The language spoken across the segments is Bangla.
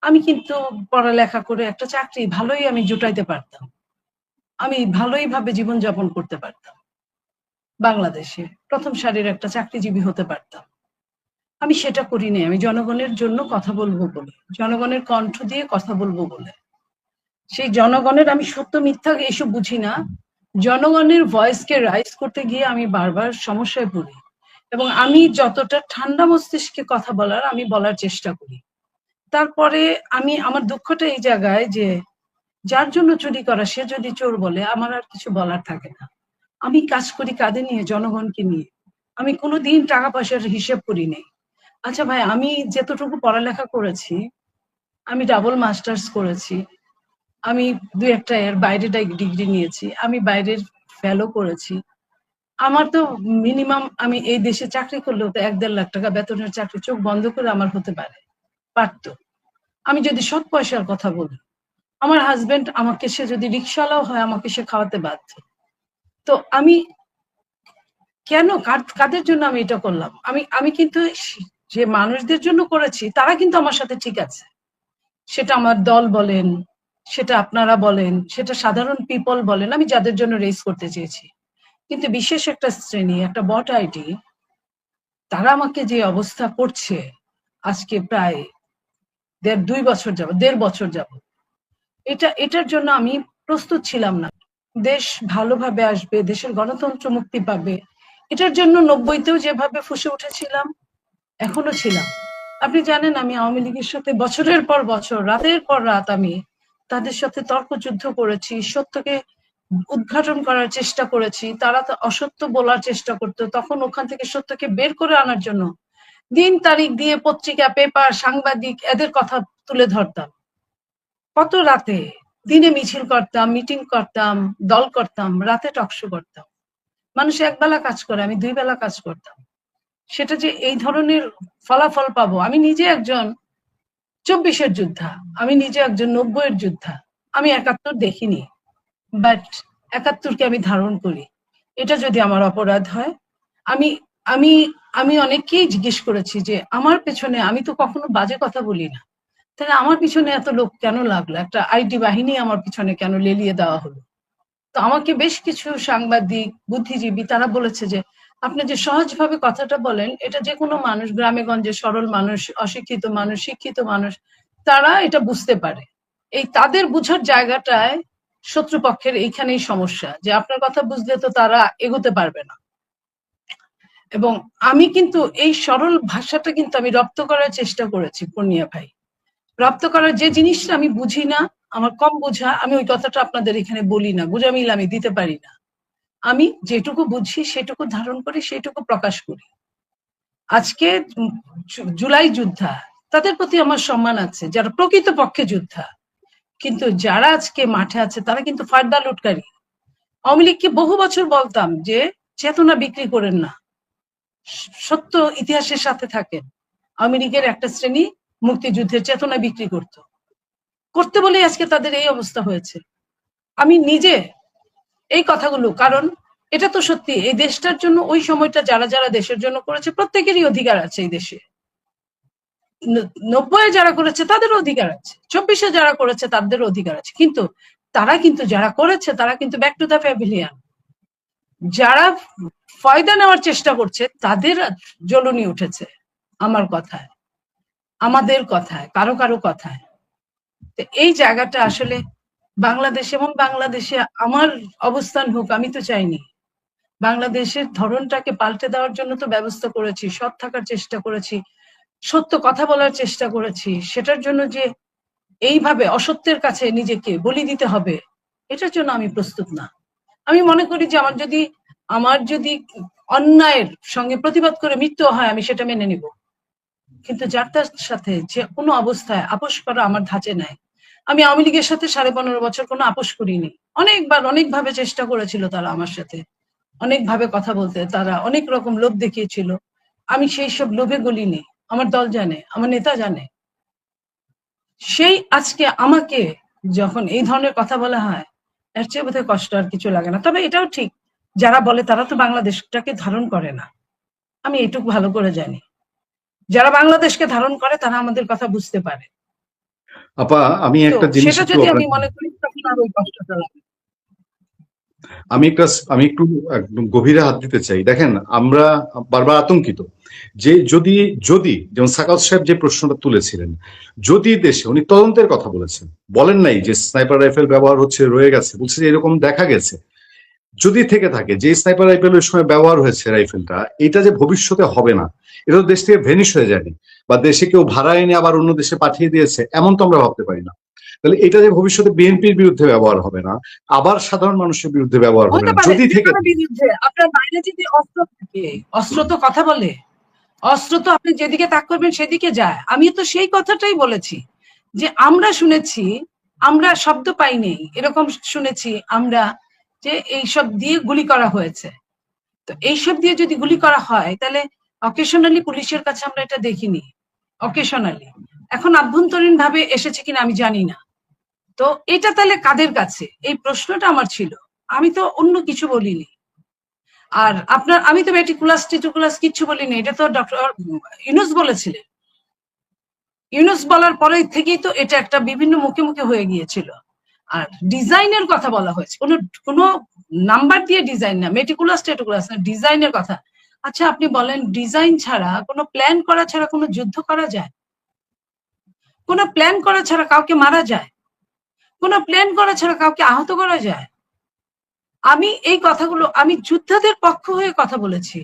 আমি কিন্তু পড়ালেখা করে একটা চাকরি ভালোই আমি জুটাইতে পারতাম। আমি ভালোই ভাবে জীবনযাপন করতে পারতাম। বাংলাদেশে প্রথম সারির একটা চাকরিজীবী হতে পারতাম। আমি সেটা করিনি। আমি জনগণের জন্য কথা বলবো বলে, জনগণের কণ্ঠ দিয়ে কথা বলবো বলে। সেই জনগণের আমি সত্য মিথ্যা এসব বুঝি না। জনগণের ভয়েসকে রাইজ করতে গিয়ে আমি বারবার সমস্যায় পড়ি। এবং আমি যতটা ঠান্ডা মস্তিষ্কে কথা বলার আমি বলার চেষ্টা করি। তারপরে আমি আমার দুঃখটা এই জায়গায় যে যার জন্য চুরি করা সে যদি চোর বলে আমার আর কিছু বলার থাকে না। আমি কাজ করি কাদের নিয়ে? জনগণকে নিয়ে। আমি কোনোদিন টাকা পয়সার হিসেব করি নাই। আচ্ছা ভাই, আমি যতটুকু পড়ালেখা করেছি, আমি ডাবল মাস্টার্স করেছি, আমি দুই একটা এর বাইরে ডিগ্রি নিয়েছি, আমি বাইরের ফেলো করেছি। আমার তো মিনিমাম আমি এই দেশে চাকরি করলেও তো 1-1.5 লাখ টাকা বেতনের চাকরি চোখ বন্ধ করে আমার হতে পারতো। আমি যদি সৎ পয়সার কথা বলি, আমার হাজবেন্ড আমাকে, সে যদি রিক্সাওয়ালাও হয় আমাকে সে খাওয়াতে বাধ্য। তো আমি কেন, কাদের জন্য আমি এটা করলাম? আমি আমি কিন্তু যে মানুষদের জন্য করেছি তারা কিন্তু আমার সাথে ঠিক আছে। সেটা আমার দল বলেন, সেটা আপনারা বলেন, সেটা সাধারণ পিপল বলেন, আমি যাদের জন্য রেস করতে চেয়েছি। কিন্তু বিশেষ একটা শ্রেণী, একটা বট আইডি, তারা আমাকে যে অবস্থা করছে আজকে প্রায় 2 বছর যাবত, 1.5 বছর যাবত, এটার জন্য আমি প্রস্তুত ছিলাম না। দেশ ভালোভাবে আসবে, দেশের গণতন্ত্র মুক্তি পাবে, এটার জন্য 90তেও যেভাবে ফুঁসে উঠেছিলাম এখনো ছিলাম। আপনি জানেন আমি আওয়ামী লীগের সাথে বছরের পর বছর, রাতের পর রাত আমি তাদের সাথে তর্কযুদ্ধ করেছি, সত্যকে উদ্ঘাটন করার চেষ্টা করেছি। তারা তো অসত্য বলার চেষ্টা করতো, তখন ওখান থেকে সত্যকে বের করে আনার জন্য দিন তারিখ দিয়ে পত্রিকা, পেপার, সাংবাদিক এদের কথা তুলে ধরতাম। কত রাতে, দিনে মিছিল করতাম, মিটিং করতাম, দল করতাম, রাতে টকশো করতাম। মানুষ একবেলা কাজ করে, আমি 2 বেলা কাজ করতাম। সেটা যে এই ধরনের ফলাফল পাবো, আমি নিজে একজন 24-এর যোদ্ধা, আমি নিজে একজন 90-এর যোদ্ধা। আমি 71 দেখিনি, বাট 71-কে আমি ধারণ করি। এটা যদি আমার অপরাধ হয়, আমি আমি আমি অনেককেই জিজ্ঞেস করেছি যে আমার পেছনে, আমি তো কখনো বাজে কথা বলি না, তাহলে আমার পিছনে এত লোক কেন লাগলো? একটা আইটি বাহিনী আমার পিছনে কেন লেলিয়ে দেওয়া হলো? তো আমাকে বেশ কিছু সাংবাদিক, বুদ্ধিজীবী তারা বলেছে যে আপনি যে সহজভাবে কথাটা বলেন, এটা যে কোনো মানুষ, গ্রামে গঞ্জে সরল মানুষ, অশিক্ষিত মানুষ, শিক্ষিত মানুষ, তারা এটা বুঝতে পারে। এই তাদের বুঝার জায়গাটায় শত্রুপক্ষের এইখানেই সমস্যা, যে আপনার কথা বুঝলে তো তারা এগোতে পারবে না। এবং আমি কিন্তু এই সরল ভাষাটা কিন্তু আমি রপ্ত করার চেষ্টা করেছি পূর্ণিয়া ভাই। রপ্ত করার যে জিনিসটা আমি বুঝি না, আমার কম বোঝা, আমি ওই কথাটা আপনাদের এখানে বলি না, বুঝামিল আমি দিতে পারি না। আমি যেটুকু বুঝি সেটুকু ধারণ করি, সেটুকু প্রকাশ করি। আজকে জুলাই যোদ্ধা, তাদের প্রতি আমার সম্মান আছে, যারা প্রকৃত পক্ষে যোদ্ধা। কিন্তু যারা আজকে মাঠে আছে তারা কিন্তু ফায়দা লুটকারী। আওয়ামী লীগকে বহু বছর বলতাম যে চেতনা বিক্রি করেন না, সত্য ইতিহাসের সাথে থাকেন। আওয়ামী লীগের একটা শ্রেণী মুক্তিযুদ্ধের চেতনা বিক্রি করতে বলেই আজকে তাদের এই অবস্থা হয়েছে। আমি নিজে এই কথাগুলো, কারণ এটা তো সত্যি, এই দেশটার জন্য ওই সময়টা যারা যারা দেশের জন্য করেছে প্রত্যেকেরই অধিকার আছে এই দেশে। 90-এ যারা করেছে তাদেরও অধিকার আছে, 24-এ যারা করেছে তাদেরও অধিকার আছে। কিন্তু তারা কিন্তু যারা করেছে তারা কিন্তু ব্যাক টু দ্য প্যাভিলিয়ন। যারা ফয়দা নেওয়ার চেষ্টা করছে তাদের জ্বলনি উঠেছে আমার কথায়, আমাদের কথায়, কারো কারো কথায়। এই জায়গাটা আসলে বাংলাদেশ, এবং বাংলাদেশে আমার অবস্থান হোক আমি তো চাইনি। বাংলাদেশের ধরনটাকে পাল্টে দেওয়ার জন্য তো ব্যবস্থা করেছি, সৎ থাকার চেষ্টা করেছি, সত্য কথা বলার চেষ্টা করেছি। সেটার জন্য যে এইভাবে অসত্যের কাছে নিজেকে বলি দিতে হবে, এটার জন্য আমি প্রস্তুত না। আমি মনে করি যে আমার যদি অন্যায়ের সঙ্গে প্রতিবাদ করে মৃত্যু হয় আমি সেটা মেনে নিব, কিন্তু যার তার সাথে যে কোনো অবস্থায় আপোষ করা আমার ধাঁচে নাই। আমি আওয়ামী লীগের সাথে 15.5 বছর কোনো আপোষ করিনি। অনেকবার অনেকভাবে চেষ্টা করেছিল তারা আমার সাথে, অনেকভাবে কথা বলতে, তারা অনেক রকম লোভ দেখিয়েছিল। আমি সেই সব লোভে গলিনি। আমার দল জানে, আমার নেতা জানে। সেই আজকে আমাকে যখন এই ধরনের কথা বলা হয়, এর চেয়ে বোধহয় কষ্ট আর কিছু লাগে না। তবে এটাও ঠিক, যারা বলে তারা তো বাংলাদেশটাকে ধারণ করে না, আমি এটুকু ভালো করে জানি। যারা বাংলাদেশকে ধারণ করে তারা আমাদের কথা বুঝতে পারে। আপা আমি তো একটা জিনিস সেটা একটু যদি আমি মনে করি তখন আর ওই কষ্টটা লাগে। আমি একটু একদম গভীরে হাত দিতে চাই। দেখেন, আমরা বারবার আতঙ্কিত যে যদি যদি যেমন সাকাত সাহেব যে প্রশ্নটা তুলেছিলেন, যদি দেশে, উনি তদন্তের কথা বলেছেন, বলেন নাই যে স্নাইপার রাইফেল ব্যবহার হচ্ছে রয়ে গেছে, বলছে যে এরকম দেখা গেছে। যদি থেকে থাকে যে স্নাইপার রাইফেল ওই সময় ব্যবহার হয়েছে রাইফেলটা, এটা যে ভবিষ্যতে হবে না, এটা তো দেশ থেকে ভেনিশ হয়ে যায়নি, বা দেশে কেউ ভাড়া এনে আবার অন্য দেশে পাঠিয়ে দিয়েছে, এমন তো আমরা ভাবতে পারি না। তাহলে এটা যে ভবিষ্যতে বিএনপির বিরুদ্ধে ব্যবহার হবে না, আবার সাধারণ মানুষের বিরুদ্ধে ব্যবহার হবে হতে না, পারে যদি যে থেকে কোনো বিরুদ্ধে আপনার বাইরে যদি অস্ত্র থাকে, অস্ত্র তো কথা বলে, অস্ত্র তো আপনি যেদিকে তাক করবেন সেদিকে যায়। আমি তো সেই কথাটাই বলেছি যে আমরা শুনেছি, আমরা শব্দ পাইনি এরকম শুনেছি আমরা যে এইসব দিয়ে গুলি করা হয়েছে। তো এইসব দিয়ে যদি গুলি করা হয় তাহলে অকেশনালি পুলিশের কাছে আমরা এটা দেখিনি, অকেশনালি। এখন আভ্যন্তরীণ ভাবে এসেছে কিনা আমি জানি না। তো এটা তাহলে কাদের কাছে, এই প্রশ্নটা আমার ছিল। আমি তো অন্য কিছু বলিনি। আর আপনার আমি তো মেটিকুলাস টিটুকুলাস কিচ্ছু বলিনি, এটা তো ডক্টর ইউনুস বলেছিলেন। ইউনুস বলার পরে থেকেই তো এটা একটা বিভিন্ন মুখে মুখে হয়ে গিয়েছিল। আর ডিজাইনের কথা বলা হয়েছে, কোনো নাম্বার দিয়ে ডিজাইন না, মেটিকুলাস টেটিকুলাস না, ডিজাইনের কথা। আচ্ছা আপনি বলেন, ডিজাইন ছাড়া, কোনো প্ল্যান করা ছাড়া কোনো যুদ্ধ করা যায়? কোনো প্ল্যান করা ছাড়া কাউকে মারা যায়? কোনো প্ল্যান করা ছাড়া কাউকে আহত করা যায়? আমি এই কথাগুলো, আমি যোদ্ধাদের পক্ষ হয়ে কথা বলেছি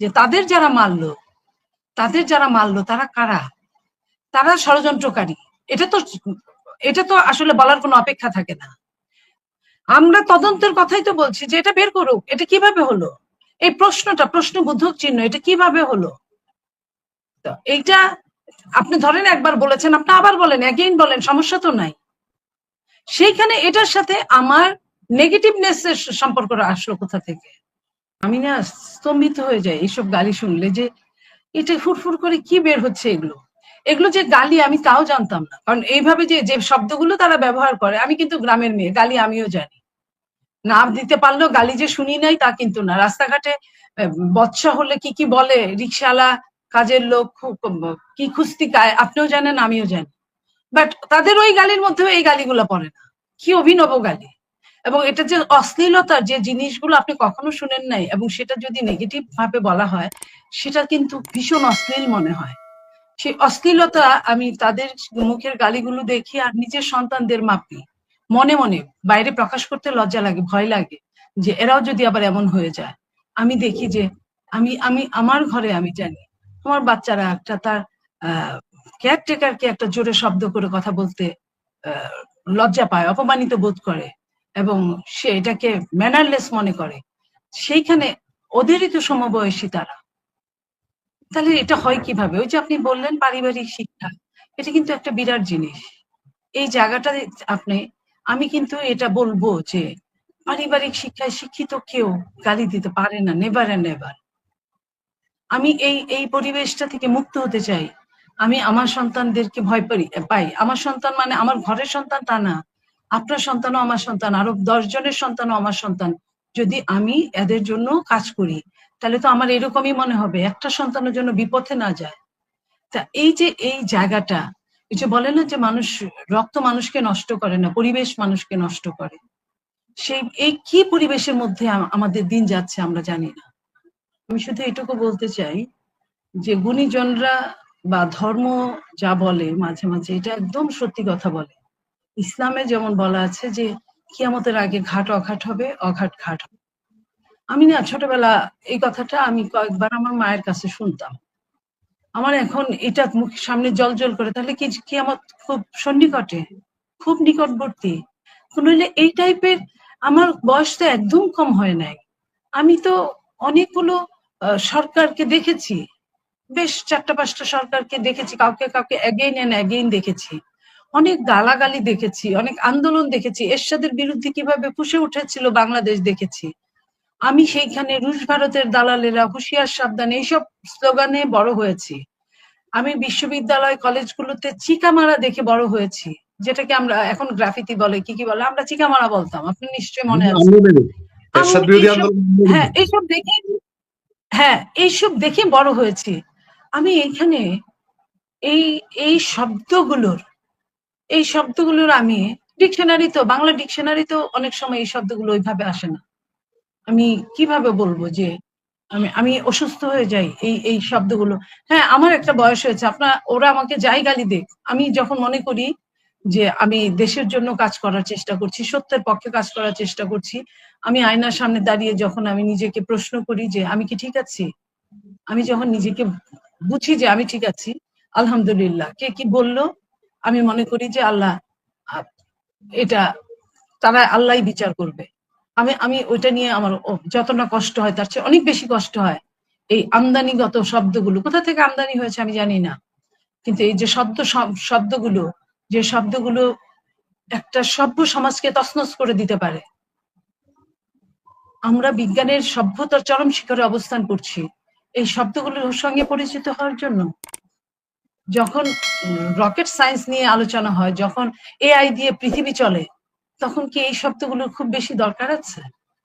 যে তাদের যারা মারলো, তারা কারা? তারা ষড়যন্ত্রকারী। এটা তো এটা তো আসলে বলার কোনো অপেক্ষা থাকে না। আমরা তদন্তের কথাই তো বলছি যে এটা বের করুক, এটা কিভাবে হলো, এই প্রশ্নটা, প্রশ্নবোধক চিহ্ন, এটা কিভাবে হলো। তো এইটা আপনি ধরেন একবার বলেছেন, আপনি আবার বলেন, এগেইন বলেন, সমস্যা তো নাই। সেইখানে এটার সাথে আমার নেগেটিভনেস এর সম্পর্কটা আসলো কোথা থেকে? আমি না স্তম্ভিত হয়ে যাই এইসব গালি শুনলে, যে এটা ফুরফুর করে কি বের হচ্ছে এগুলো। এগুলো যে গালি আমি তাও জানতাম না, কারণ এইভাবে যে যে শব্দগুলো তারা ব্যবহার করে, আমি কিন্তু গ্রামের মেয়ে, গালি আমিও জানি। না দিতে পারলেও গালি যে শুনি নাই তা কিন্তু না। রাস্তাঘাটে বচ্চা হলে কি কি বলে, রিক্সাওয়ালা, কাজের লোক, কি খুস্তি গায়, আপনিও জানেন আমিও জানি। বাট তাদের ওই গালির মধ্যেও এই গালিগুলো পড়ে না। কি অভিনব গালি! এবং এটা যে অশ্লীলতার যে জিনিসগুলো আপনি কখনো শুনেন নাই, এবং সেটা যদি নেগেটিভ ভাবে বলা হয়, সেটা কিন্তু ভীষণ অশ্লীল মনে হয়। সেই অশ্লীলতা আমি তাদের মুখের গালিগুলো দেখি আর নিজের সন্তানদের মাপি মনে মনে। বাইরে প্রকাশ করতে লজ্জা লাগে, ভয় লাগে যে এরাও যদি আবার এমন হয়ে যায়। আমি দেখি যে আমি আমি আমার ঘরে আমি জানি আমার বাচ্চারা একটা তার কেয়ারটেকারকে একটা জোরে শব্দ করে কথা বলতে লজ্জা পায়, অপমানিত বোধ করে, এবং সে এটাকে ম্যানারলেস মনে করে। সেইখানে ওদেরই তো সমবয়সী তারা। তাহলে এটা হয় কিভাবে? ওই যে আপনি বললেন পারিবারিক শিক্ষা, এটা কিন্তু একটা বিরাট জিনিস। এই জায়গাটা আপনি, আমি কিন্তু এটা বলবো যে পারিবারিক শিক্ষায় শিক্ষিত কেউ গালি দিতে পারে না, নেভার এন্ড নেভার। আমি এই এই পরিবেশটা থেকে মুক্ত হতে চাই। আমি আমার সন্তানদেরকে ভয় পাই। আমার সন্তান মানে আমার ঘরের সন্তান তা না, আপনার সন্তানও আমার সন্তান, আরো 10 জনের সন্তানও আমার সন্তান। যদি আমি এদের জন্য কাজ করি তাহলে তো আমার এরকমই মনে হবে, একটা সন্তানের জন্য বিপথে না যায়। তা এই যে এই জায়গাটা, এই যে বলে না যে মানুষ, রক্ত মানুষকে নষ্ট করে না, পরিবেশ মানুষকে নষ্ট করে। সেই এই কি পরিবেশের মধ্যে আমাদের দিন যাচ্ছে আমরা জানি না। আমি শুধু এটুকু বলতে চাই যে গুণীজনরা বা ধর্ম যা বলে মাঝে মাঝে এটা একদম সত্যি কথা বলে। ইসলামে যেমন বলা আছে যে কিয়ামতের আগে ঘাট অঘাট হবে, অঘাট ঘাট হবে। আমি না ছোটবেলা এই কথাটা আমি কয়েকবার আমার মায়ের কাছে শুনতাম। আমার এখন এটা মুখ সামনে জল করে, তাহলে কি আমার খুব সন্নিকটে, খুব নিকটবর্তী। নইলে এই টাইপের, আমার বয়স তো একদম কম হয় নাই। আমি তো অনেকগুলো সরকারকে দেখেছি, বেশ 4-5টা সরকারকে দেখেছি, কাউকে কাউকে এগেইন এন্ড এগেইন দেখেছি, অনেক গালাগালি দেখেছি, অনেক আন্দোলন দেখেছি, এরশাদের বিরুদ্ধে কিভাবে ফুসে উঠেছিল বাংলাদেশ দেখেছি। আমি সেইখানে রুশ ভারতের দালালেরা হুঁশিয়ার সাবধান এইসব স্লোগানে বড় হয়েছি। আমি বিশ্ববিদ্যালয় কলেজগুলোতে চিকা মারা দেখে বড় হয়েছি, যেটাকে আমরা এখন গ্রাফিতি বলে, কি কি বলে, আমরা চিকা মারা বলতাম, আপনি নিশ্চয়ই মনে আছে। আমি এরশাদ বিরোধী এইসব, আন্দোলন। হ্যাঁ এইসব দেখে, হ্যাঁ এইসব দেখে বড় হয়েছি। আমি এইখানে এই এই শব্দগুলোর, এই শব্দগুলোর আমি ডিকশনারি তো বাংলা ডিকশনারি তো অনেক সময় এই শব্দগুলো ওইভাবে আসে না। আমি কিভাবে বলবো যে আমি আমি অসুস্থ হয়ে যাই এই শব্দগুলো। হ্যাঁ, আমার একটা বয়স হয়েছে, ওরা আমাকে যাই গালি দেখ, আমি যখন মনে করি যে আমি দেশের জন্য কাজ করার চেষ্টা করছি, সত্যের পক্ষে কাজ করার চেষ্টা করছি, আমি আয়নার সামনে দাঁড়িয়ে যখন আমি নিজেকে প্রশ্ন করি যে আমি কি ঠিক আছি, আমি যখন নিজেকে বুঝি যে আমি ঠিক আছি, আলহামদুলিল্লাহ, কে কি বললো আমি মনে করি যে আল্লাহ এটা তারা আল্লাহই বিচার করবে। আমি আমি ওইটা নিয়ে আমার যত না কষ্ট হয় তার চেয়ে অনেক বেশি কষ্ট হয় এই আমদানিগত শব্দগুলো কোথা থেকে আমদানি হয়েছে আমি জানি না, কিন্তু এই যে শব্দগুলো, যে শব্দগুলো একটা সভ্য সমাজকে তছনছ করে দিতে পারে। আমরা বিজ্ঞানের সভ্যতার চরম শিখরে অবস্থান করছি এই শব্দগুলোর সঙ্গে পরিচিত হওয়ার জন্য। যখন রকেট সায়েন্স নিয়ে আলোচনা হয়, যখন এআই দিয়ে পৃথিবী চলে, তখন কি এই শব্দগুলোর খুব বেশি দরকার আছে?